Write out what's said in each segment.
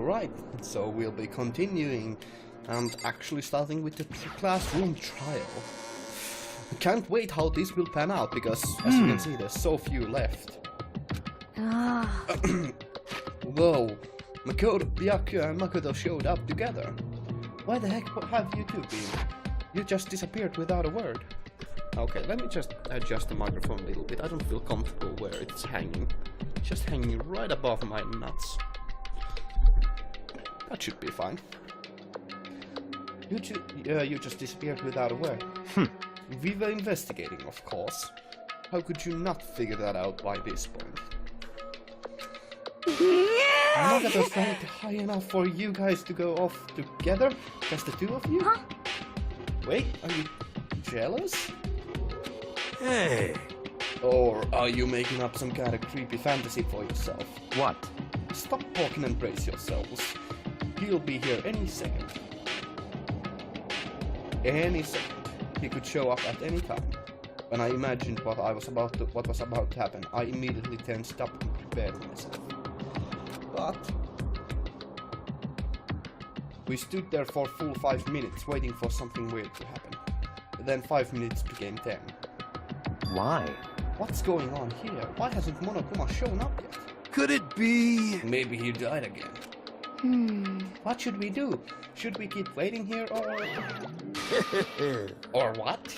Alright, so we'll be continuing and actually starting with the classroom trial. Can't wait how this will pan out because, as you can see, there's so few left. Whoa, Makoto, Byakuya and Makoto showed up together. Where the heck have you two been? You just disappeared without a word. Okay, let me just adjust the microphone a little bit. I don't feel comfortable where it's hanging. It's just hanging right above my nuts. That should be fine. You just disappeared without a word. We were investigating, of course. How could you not figure that out by this point? Nagato's ranked high enough for you guys to go off together? Just the two of you? Huh? Wait, are you jealous? Hey! Or are you making up some kind of creepy fantasy for yourself? What? Stop talking and brace yourselves. He'll be here any second. Any second. He could show up at any time. When I imagined what was about to happen, I immediately tensed up and prepared myself. But we stood there for a full 5 minutes waiting for something weird to happen. Then 5 minutes became 10. Why? What's going on here? Why hasn't Monokuma shown up yet? Could it be... Maybe he died again. What should we do? Should we keep waiting here or... or what?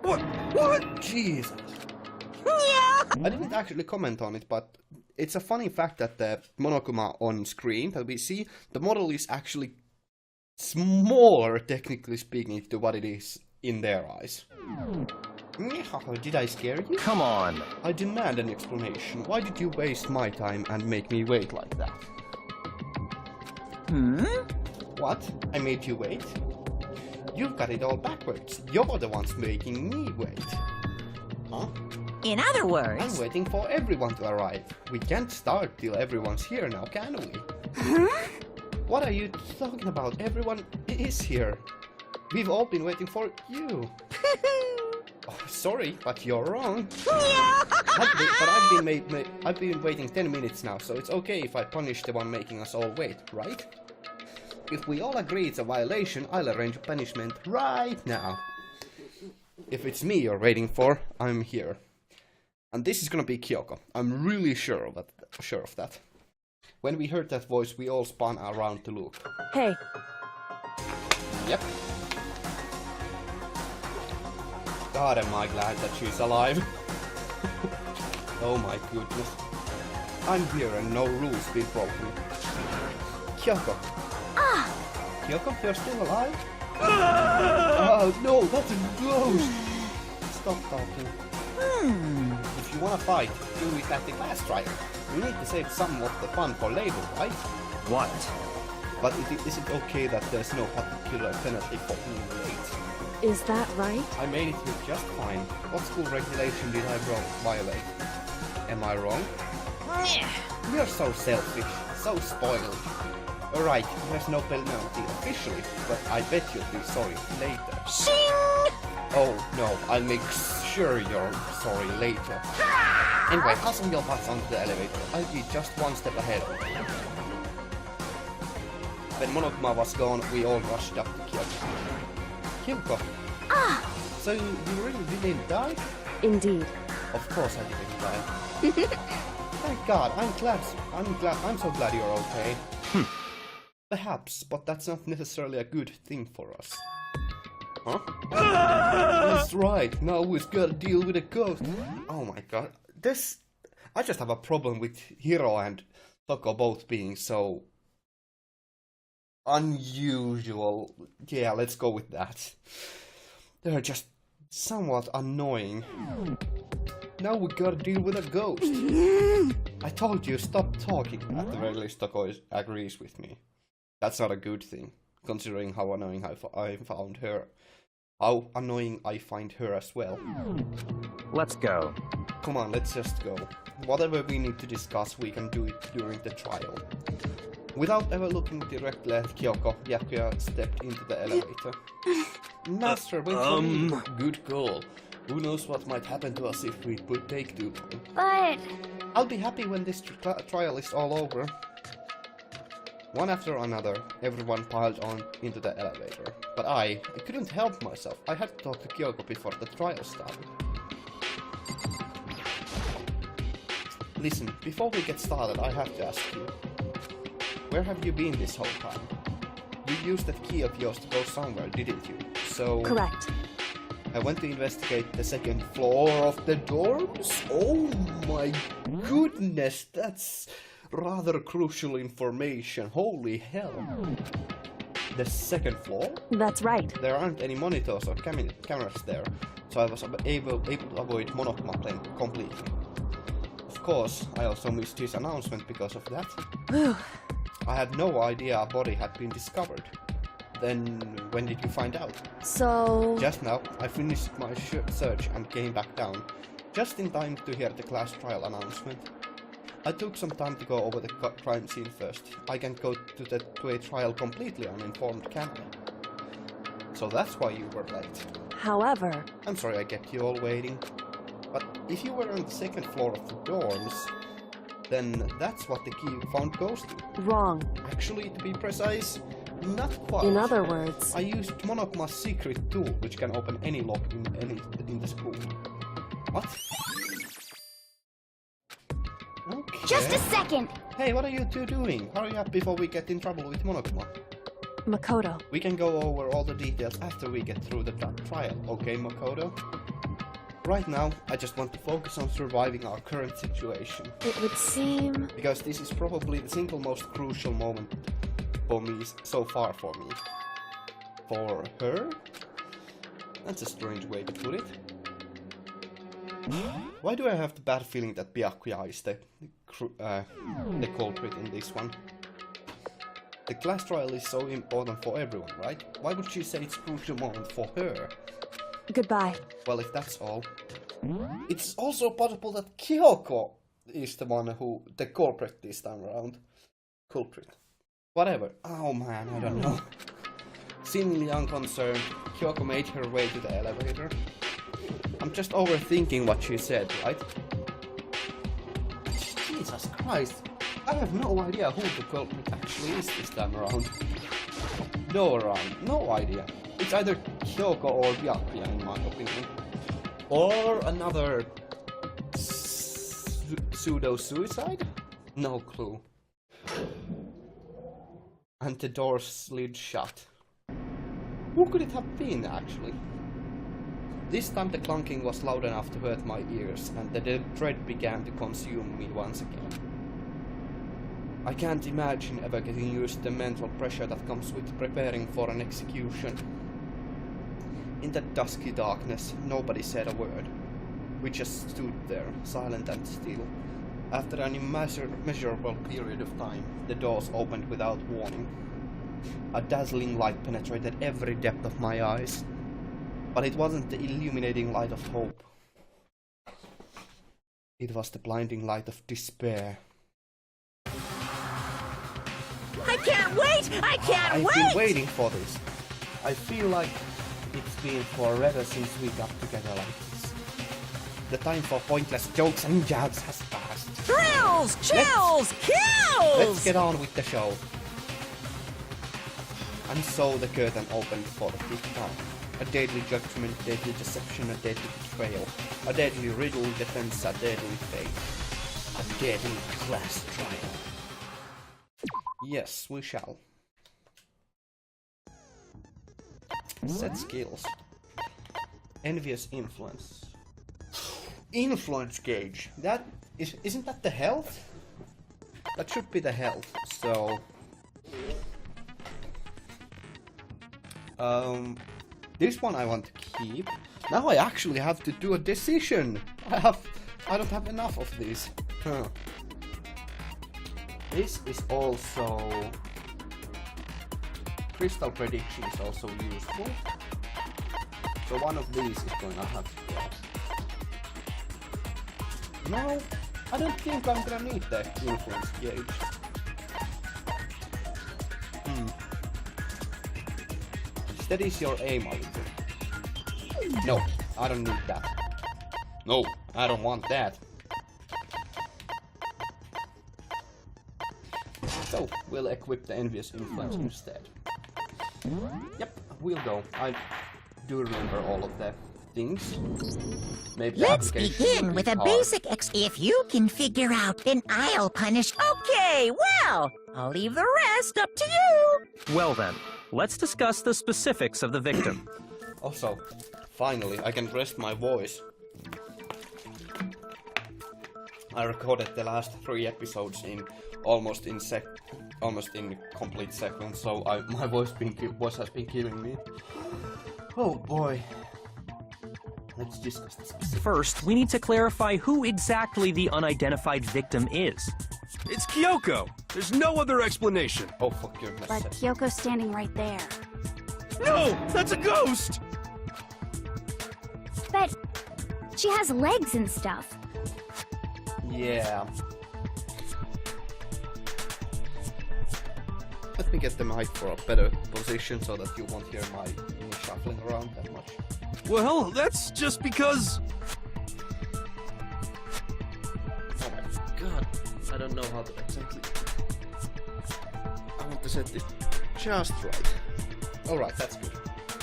What? Jesus. I didn't actually comment on it, but it's a funny fact that the Monokuma on screen that we see, the model is actually smaller, technically speaking, to what it is in their eyes. Did I scare you? Come on. I demand an explanation. Why did you waste my time and make me wait like that? What? I made you wait? You've got it all backwards. You're the ones making me wait. Huh? In other words... I'm waiting for everyone to arrive. We can't start till everyone's here now, can we? What are you talking about? Everyone is here. We've all been waiting for you. Oh, sorry, but you're wrong. I've been waiting 10 minutes now, so it's okay if I punish the one making us all wait, right? If we all agree it's a violation, I'll arrange a punishment right now. If it's me you're waiting for, I'm here. And this is gonna be Kyoko. I'm really sure of that. When we heard that voice, we all spun around to look. Hey. Yep. God, am I glad that she's alive. Oh my goodness. I'm here and no rules been broken. Kyoko. Kyoko, you're still alive? Oh no, that's a ghost! Stop talking. If you wanna fight, do it at the class trial. We need to save some of the fun for later, right? What? But is it okay that there's no particular penalty for being late? Is that right? I made it here just fine. What school regulation did I violate? Am I wrong? You're so selfish, so spoiled. Alright, there's no penalty officially, but I bet you'll be sorry later. Shing! Oh no, I'll make sure you're sorry later. Anyway, hustle your butts onto the elevator. I'll be just one step ahead of you. When Monokuma was gone, we all rushed up to Kyoko. Kyoko! So you really didn't die? Indeed. Of course I didn't die. Thank God, I'm so glad you're okay. Perhaps, but that's not necessarily a good thing for us. Huh? That's right, now we've got to deal with a ghost. Oh my God, I just have a problem with Hiro and Toko both being so unusual. Yeah, let's go with that. They're just somewhat annoying. Now we gotta deal with a ghost. I told you, stop talking. At the very least, Toko agrees with me. That's not a good thing, considering how annoying I found her. How annoying I find her as well. Let's go. Come on, let's just go. Whatever we need to discuss, we can do it during the trial. Without ever looking directly at Kyoko, Byakuya stepped into the elevator. Master, wait for me. Good call. Who knows what might happen to us if we take too long. But... I'll be happy when this trial is all over. One after another, everyone piled on into the elevator. But I couldn't help myself. I had to talk to Kyoko before the trial started. Listen, before we get started, I have to ask you. Where have you been this whole time? You used that key of yours to go somewhere, didn't you? So... Correct. I went to investigate the second floor of the dorms? Oh my goodness, that's rather crucial information. Holy hell. The second floor? That's right. There aren't any monitors or cameras there, so I was able to avoid Monokuma playing completely. Of course, I also missed his announcement because of that. I had no idea a body had been discovered. Then, when did you find out? So... Just now, I finished my search and came back down, just in time to hear the class trial announcement. I took some time to go over the crime scene first. I can't go to a trial completely uninformed, can I? So that's why you were late. However... I'm sorry I kept you all waiting. But if you were on the second floor of the dorms, then that's what the key you found goes to. Wrong. Actually, to be precise, not quite. In other words... I used Monokuma's secret tool, which can open any lock in the school. What? Okay. Just a second! Hey, what are you two doing? Hurry up before we get in trouble with Monokuma. Makoto. We can go over all the details after we get through the trial, okay, Makoto? Right now, I just want to focus on surviving our current situation. It would seem... Because this is probably the single most crucial moment for me so far for me. For her? That's a strange way to put it. Why do I have the bad feeling that Byakuya is the culprit in this one? The class trial is so important for everyone, right? Why would she say it's a crucial moment for her? Goodbye. Well, if that's all... It's also possible that Kyoko is the one who... the culprit this time around. Culprit. Whatever. Oh man, I don't know. Seemingly unconcerned, Kyoko made her way to the elevator. I'm just overthinking what she said, right? Jesus Christ. I have no idea who the culprit actually is this time around. No idea. It's either Kyoko or Byakuya in my opinion. Or another pseudo-suicide? No clue. And the door slid shut. Who could it have been actually? This time the clunking was loud enough to hurt my ears, and the dread began to consume me once again. I can't imagine ever getting used to the mental pressure that comes with preparing for an execution. In that dusky darkness, nobody said a word. We just stood there, silent and still. After an immeasurable period of time, the doors opened without warning. A dazzling light penetrated every depth of my eyes. But it wasn't the illuminating light of hope. It was the blinding light of despair. I can't wait! I can't I've wait! been waiting for this. I feel like it's been forever since we got together like this. The time for pointless jokes and jabs has passed. Thrills! Chills! Kills! Let's get on with the show. And so the curtain opened for the fifth time. A deadly judgment, deadly deception, a deadly betrayal. A deadly riddle, defense, a deadly fate. A deadly class trial. Yes, we shall. Set skills. Envious influence. Influence gauge. That isn't that the health? That should be the health. So this one I want to keep. Now I actually have to do a decision. I don't have enough of these. Huh. This is also... Crystal prediction is also useful. So one of these is going to have to go. No, I don't think I'm gonna need the influence gauge. Steadies your aim a little. No, I don't need that. No, I don't want that. So So, we'll equip the Envious Influence instead. Yep, we'll go. I do remember all of the things. Maybe the Let's application begin will with be a hard. basic If you can figure out, then I'll punish. Okay, well, I'll leave the rest up to you. Well then, let's discuss the specifics of the victim. Also, finally, I can rest my voice. I recorded the last 3 episodes in almost in complete sequence, so my voice has been killing me. Oh boy. Let's discuss the specifics. First, we need to clarify who exactly the unidentified victim is. It's Kyoko. There's no other explanation. Oh, fuck your mess. But Kyoko's standing right there. No, that's a ghost. But she has legs and stuff. Yeah. Let me get the mic for a better position so that you won't hear me shuffling around that much. Well, that's just because... Oh my god. I don't know how to exactly... I want to set this just right. Alright, that's good.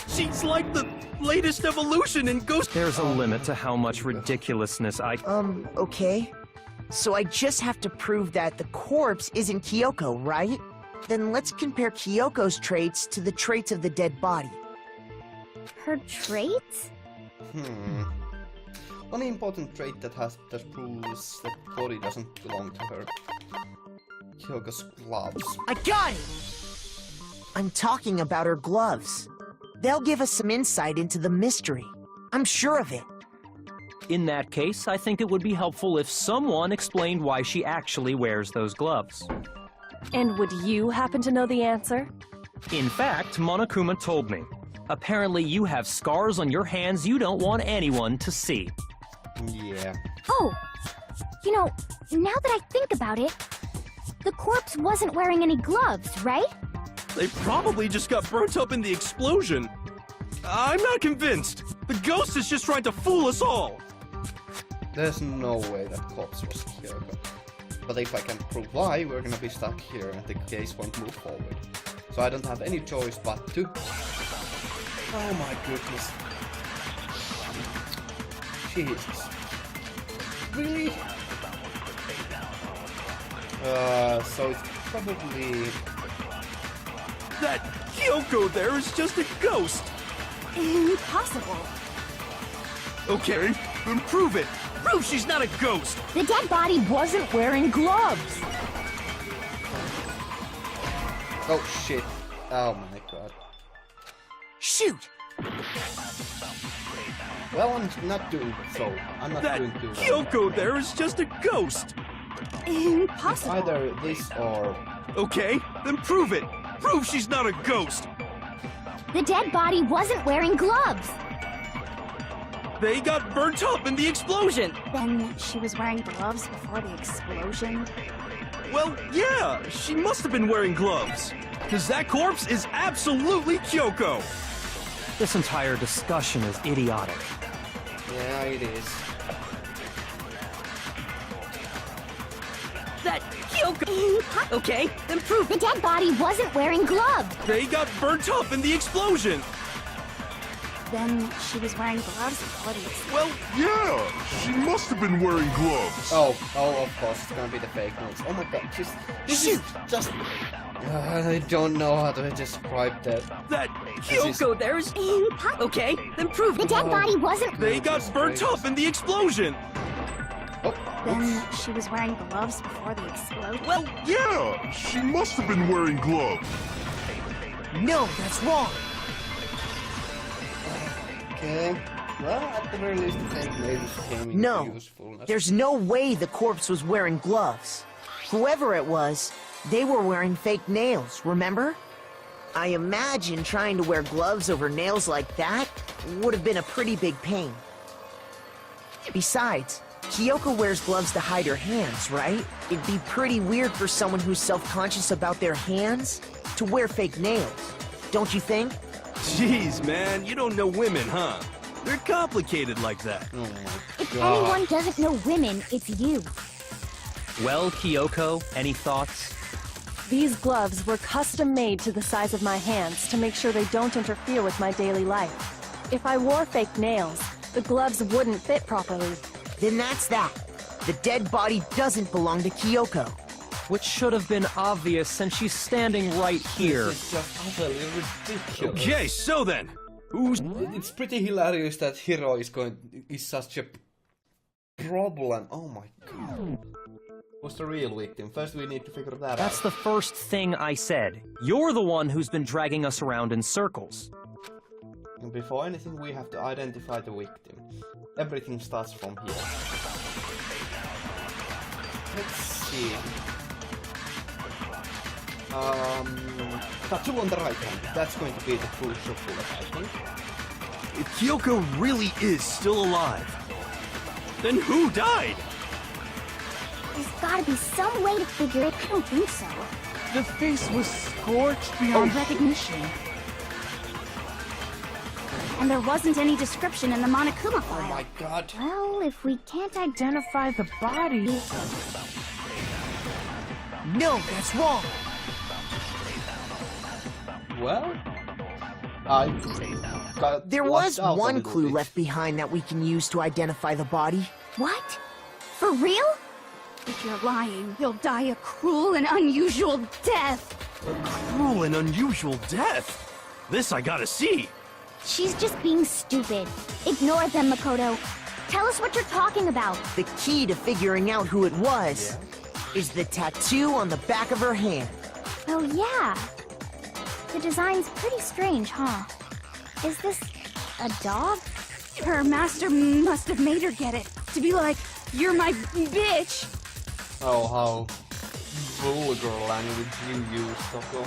she's like the latest evolution in ghost... There's a limit to how much ridiculousness Okay. So I just have to prove that the corpse isn't Kyoko, right? Then let's compare Kyoko's traits to the traits of the dead body. Her traits? One important trait that proves that the body doesn't belong to her. Kyoko's gloves. I got it! I'm talking about her gloves. They'll give us some insight into the mystery. I'm sure of it. In that case, I think it would be helpful if someone explained why she actually wears those gloves. And would you happen to know the answer? In fact, Monokuma told me. Apparently you have scars on your hands you don't want anyone to see. Yeah. Oh! You know, now that I think about it, the corpse wasn't wearing any gloves, right? They probably just got burnt up in the explosion. I'm not convinced. The ghost is just trying to fool us all. There's no way that corpse was Kyoko. But if I can prove why, we're gonna be stuck here and the case won't move forward. So I don't have any choice but to... Oh my goodness. Jesus. Really? So it's probably... That Kyoko there is just a ghost. Impossible. Okay, then prove it. Prove she's not a ghost. The dead body wasn't wearing gloves. Oh shit. Oh my god. Shoot! Well, I'm not doing so. I'm not That doing too well. Kyoko there is just a ghost. Impossible. Either this or... Okay, then prove it. Prove she's not a ghost. The dead body wasn't wearing gloves. They got burnt up in the explosion. Then she was wearing gloves before the explosion. Well, yeah, she must have been wearing gloves. Because that corpse is absolutely Kyoko. This entire discussion is idiotic. Yeah, it is. That Kyoko. Okay, then prove The dead body wasn't wearing gloves. They got burnt up in the explosion. Then she was wearing gloves before the explosion. Well, Yeah, she must have been wearing gloves. Oh, of course, it's gonna be the fake news. Oh my god, this is just... I don't know how to describe that. that Kyoko there is... Okay, then prove The it. dead body wasn't. they got burnt up in the explosion. Oh, Then she was wearing gloves before the explosion. Well, Yeah, she must have been wearing gloves. No, that's wrong. okay. Well, at the very least, the fake news came into No, usefulness. there's no way the corpse was wearing gloves. Whoever it was, they were wearing fake nails, remember? I imagine trying to wear gloves over nails like that would have been a pretty big pain. Besides, Kyoko wears gloves to hide her hands, right? It'd be pretty weird for someone who's self-conscious about their hands to wear fake nails, don't you think? Jeez, man, you don't know women, huh? They're complicated like that. Oh my If god. anyone doesn't know women, it's you. Well, Kyoko, any thoughts? These gloves were custom made to the size of my hands to make sure they don't interfere with my daily life. If I wore fake nails, the gloves wouldn't fit properly. Then that's that. The dead body doesn't belong to Kyoko. Which should have been obvious since she's standing right here. This is just utterly ridiculous. Okay, so then, who's... It's pretty hilarious that Hiro is such a problem. Oh my god. Who's the real victim? First we need to figure that out. That's the first thing I said. You're the one who's been dragging us around in circles. And before anything we have to identify the victim. Everything starts from here. Let's see. Tattoo on the right hand. That's going to be the crucial bullet, I think. If Kyoko really is still alive, then who died? There's gotta be some way to figure it. I don't think so. The face was scorched beyond recognition. And there wasn't any description in the Monokuma file. Oh my god. Well, if we can't identify The body. No, that's wrong. Well, I got There was lost out a one little clue bit. left behind that we can use to identify the body. What? For real? If you're lying, you'll die a cruel and unusual death. Cruel and unusual death. This I gotta see. She's just being stupid. Ignore them, Makoto. Tell us what you're talking about. The key to figuring out who it was is the tattoo on the back of her hand. Oh, yeah. The design's pretty strange, huh? Is this a dog? Her master must have made her get it. To be like, you're my bitch. Oh, how vulgar language you use, Toko.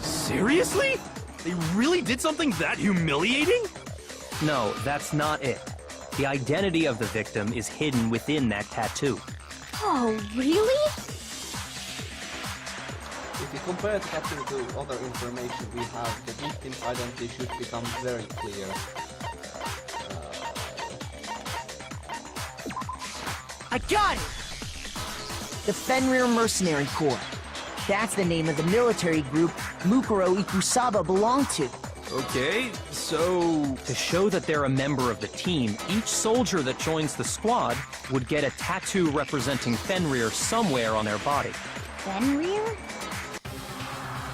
Seriously? They really did something that humiliating? No, that's not it. The identity of the victim is hidden within that tattoo. Oh, really? If you compare the tattoo to other information we have, the victim's identity should become very clear. I got it! The Fenrir Mercenary Corps. That's the name of the military group Mukuro Ikusaba belonged to. Okay, so... To show that they're a member of the team, each soldier that joins the squad would get a tattoo representing Fenrir somewhere on their body. Fenrir?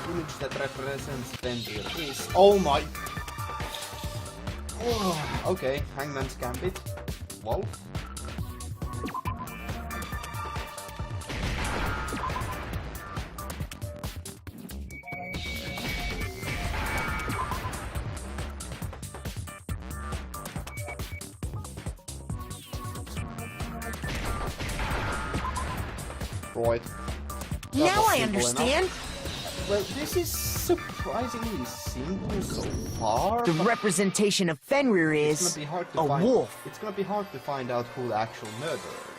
Image that represents Fenrir is... Oh my... Oh, okay, Hangman's Gambit. Wolf. Right. That Now was I simple understand. enough. Well, this is surprisingly simple so far. The but representation of Fenrir it's is gonna be hard to a find, wolf. It's gonna be hard to find out who the actual murderer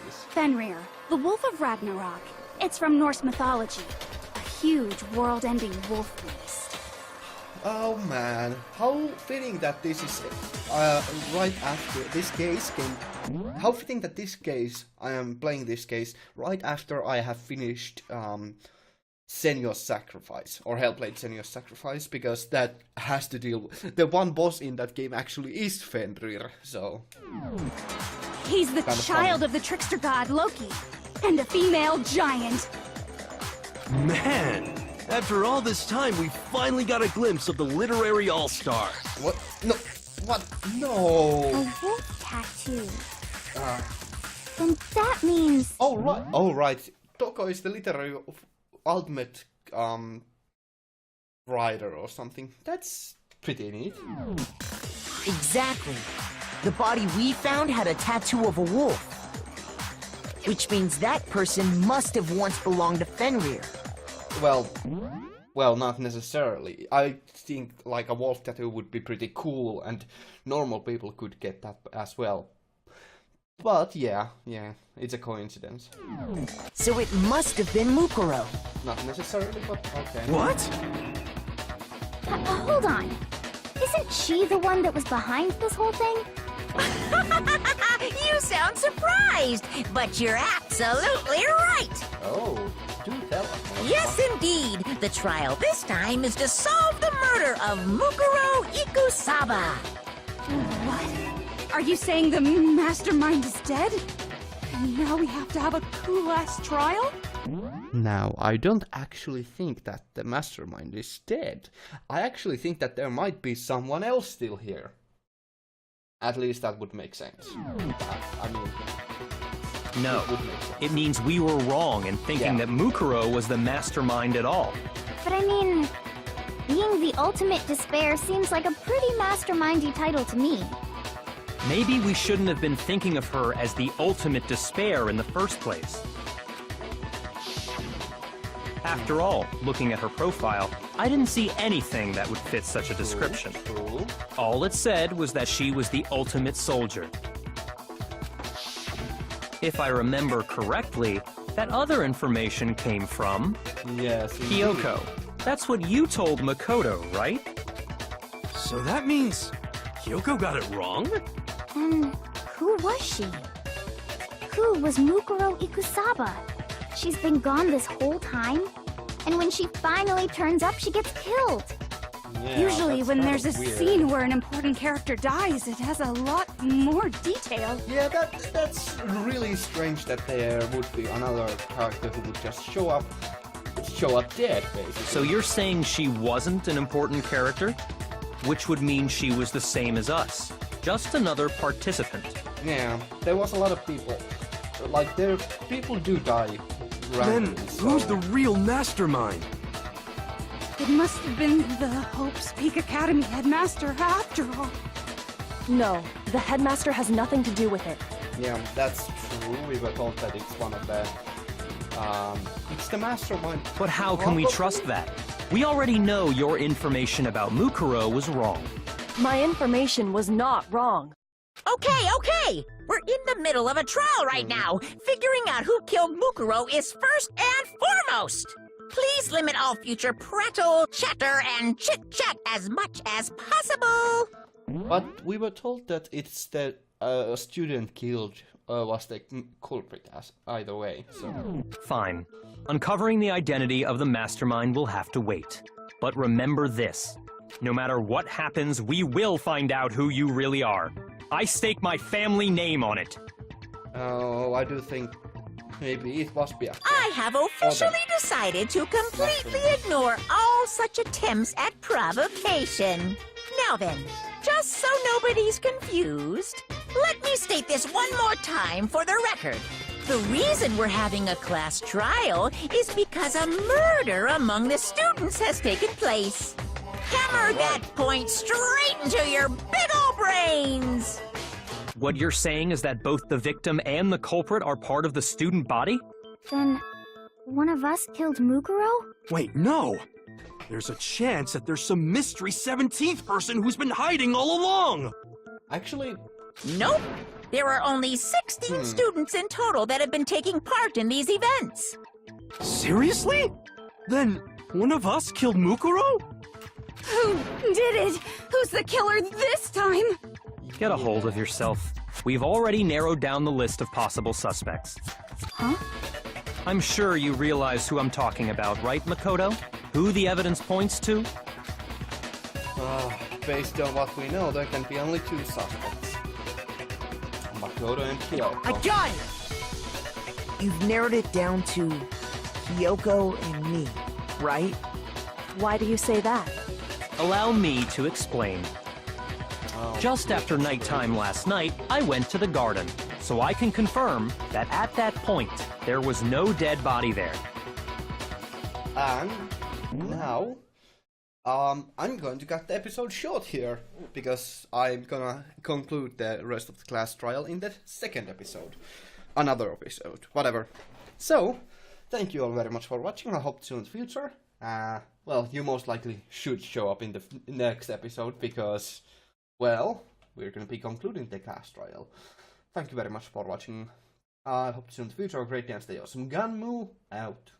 is. Fenrir, the wolf of Ragnarok. It's from Norse mythology. A huge, world-ending wolf beast. Oh man, how fitting that this is right after this case came. How fitting that this case, I am playing this case right after I have finished Senyo's Sacrifice, or Hellblade Senyo's Sacrifice, because that has to deal with the one boss in that game actually is Fenrir, so. He's the Kinda child funny. of the trickster god Loki, and a female giant. Man, after all this time, we finally got a glimpse of the literary all-star. What? No. What? No. A wolf tattoo. Then that means... Oh right. Oh right. Toko is the literary ultimate writer or something. That's pretty neat. Exactly. The body we found had a tattoo of a wolf. Which means that person must have once belonged to Fenrir. Well, not necessarily. I think like a wolf tattoo would be pretty cool, and normal people could get that as well. But yeah, it's a coincidence. So it must have been Mukuro. Not necessarily, but okay. What? Hold on. Isn't she the one that was behind this whole thing? You sound surprised, but you're absolutely right. Oh, do tell us. Yes, indeed. The trial this time is to solve the murder of Mukuro Ikusaba. What? Are you saying the mastermind is dead? And now we have to have a cool-ass trial? Now, I don't actually think that the mastermind is dead. I actually think that there might be someone else still here. At least that would make sense. I mean... No, it means we were wrong in thinking that Mukuro was the mastermind at all. But I mean, being the ultimate despair seems like a pretty mastermindy title to me. Maybe we shouldn't have been thinking of her as the ultimate despair in the first place. After all, looking at her profile, I didn't see anything that would fit such a description. All it said was that she was the ultimate soldier. If I remember correctly, that other information came from... Yes, Kyoko. That's what you told Makoto, right? So that means Kyoko got it wrong? And who was she? Who was Mukuro Ikusaba? She's been gone this whole time? And when she finally turns up, she gets killed. Yeah, Usually when there's a weird. scene where an important character dies, it has a lot more detail. Yeah, that's really strange that there would be another character who would just show up dead, basically. So you're saying she wasn't an important character? Which would mean she was the same as us. Just another participant. Yeah, there was a lot of people. Like, people do die randomly. Then who's the real mastermind? It must have been the Hope's Peak Academy headmaster after all. No, the headmaster has nothing to do with it. Yeah, that's true. We were told that it's one of the... it's the mastermind. But how can we trust that? We already know your information about Mukuro was wrong. My information was not wrong. Okay. We're in the middle of a trial right now. Figuring out who killed Mukuro is first and foremost. Please limit all future prattle, chatter, and chit-chat as much as possible. But we were told that it's the student killed was the culprit as either way, so... Fine. Uncovering the identity of the mastermind will have to wait. But remember this. No matter what happens, we will find out who you really are. I stake my family name on it. Oh, I do think maybe it was Bianca. I have officially decided to completely ignore all such attempts at provocation. Now then, just so nobody's confused, let me state this one more time for the record. The reason we're having a class trial is because a murder among the students has taken place. Hammer that point straight into your big ol' brains! What you're saying is that both the victim and the culprit are part of the student body? Then, one of us killed Mukuro? Wait, no! There's a chance that there's some mystery 17th person who's been hiding all along! Actually... Nope! There are only 16 students in total that have been taking part in these events. Seriously? Then, one of us killed Mukuro? Who did it? Who's the killer this time? Get a hold of yourself. We've already narrowed down the list of possible suspects. Huh? I'm sure you realize who I'm talking about, right, Makoto? Who the evidence points to? Based on what we know, there can be only two suspects. Makoto and Kyoko. I got it! You've narrowed it down to Kyoko and me, right? Why do you say that? Allow me to explain. Just after nighttime last night, I went to the garden, so I can confirm that at that point, there was no dead body there. And now, I'm going to cut the episode short here, because I'm gonna conclude the rest of the class trial in the second episode. Another episode, whatever. So, thank you all very much for watching. I hope to see you in the future. Well, you most likely should show up in the next episode, because, well, we're gonna be concluding the class trial. Thank you very much for watching. I hope to see you in the future. Have a great day and stay awesome. Ganmu out.